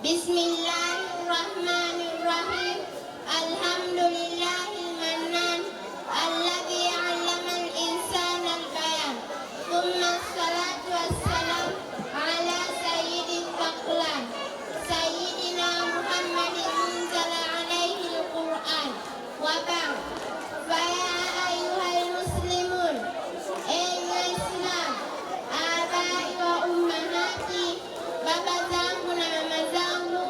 Bismillahirrahmanirrahim. Alhamdulillahil mannan alladzi 'allamal insana al-bayan. Tsumma as-salatu was-salam ala sayyidil aqlam sayyidina Muhammadin munzala 'alaihi al-Qur'an. Wa ba'd. Fa ya ayyuhal muslimun, enyi Waislamu, abai wa ummahati, baba zangu na mama zangu,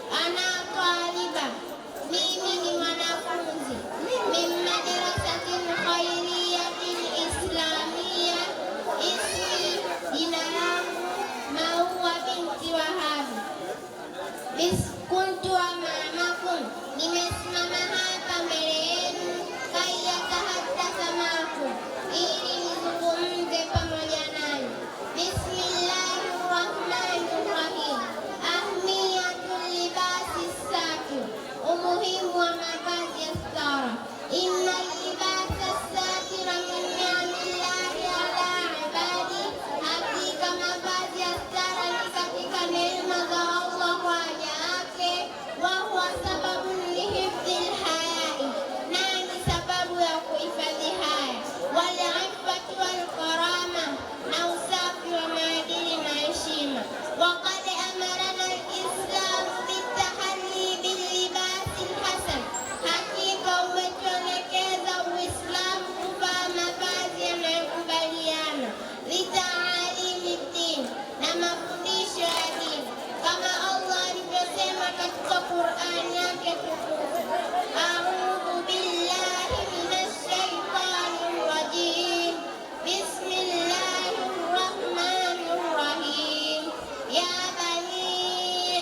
ana taliba, mimi ni mwanafunzi, min madrasatin khairiyatin islamia, ismi jina langu Maua binti Wahabi. Kuntu amamakum, nimesimama hapa mbele yenu, kayatahaddatha maakum, ili nizungumze pamoja nanyi. Bismillahirrahmanirrahim. Ahmiyatul libasi satir, umuhimu wa mavazi ya stara. Inna libasa satira min ni'amillahi ala ibadi, hakika mavazi ya stara ni katika neema za Allah kwa waja wake. Wa huwa sababun lihifdhil hayai, na ni sababu ya kuhifadhi haya. Wal iffati wal karama, na usafi wa maadili na heshima. Waqad amarana al-Islam bitahalli bilibasi lhasan, hakika umetuelekeza Uislamu kuvaa mavazi yanayokubaliana. Litaalimi dini, na mafundisho ya dini, kama Allah alivyosema katika Qur'ani yake tukufu. A'udhu billahi minash shaitanir rajim. Bismillahirrahmanirrahim. Ya bani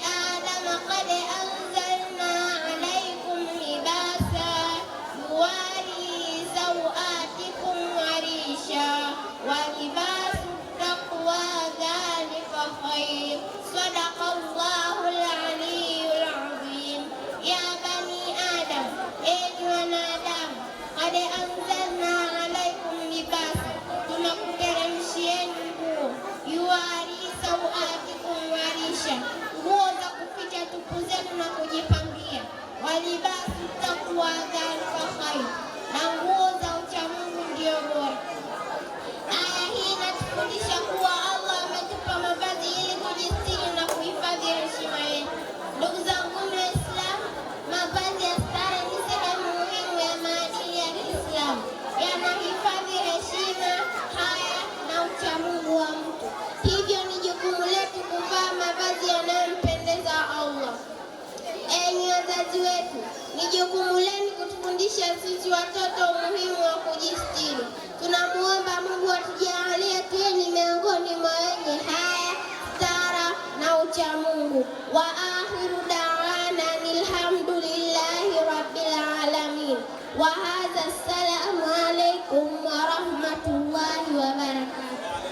Adam, qad anzalna alaykum libasa yuwari sawatikum wa risha, wa libasu taqwa dhalika khair. Sadaqallahul aliyyul azim. Ya bani Adam, enyi wanadamu, qad anzalna alaykum libasa, tunakuteremshieni nguo, yuwari sawatikum wa risha, nguo za kuficha tupu zenu na kujipambia, wa libasu taqwa dhalika khair, na nguo za uchamungu ndio bora. Aya hii inatufundisha kuwa Allah ametupa mavazi ili kujistiri na kuhifadhi heshima yetu. Ndugu zangu Waislamu, mavazi ya stara ni sehemu muhimu ya maadili ya Kiislamu. Yanahifadhi heshima, haya na uchamungu wa mtu. Hivyo ni jukumu letu kuvaa mavazi yanayompendeza Allah. Enyi wazazi wetu, ni jukumu lenu kutufundisha sisi watoto umuhimu wa kujistiri. Tunamuomba Mungu atujalie tuwe ni miongoni mwa wenye haya, stara na uchamungu. Wa akhiru da'wana alhamdulillahi rabbil alamin. Wa hadha, assalamu alaikum wa rahmatullahi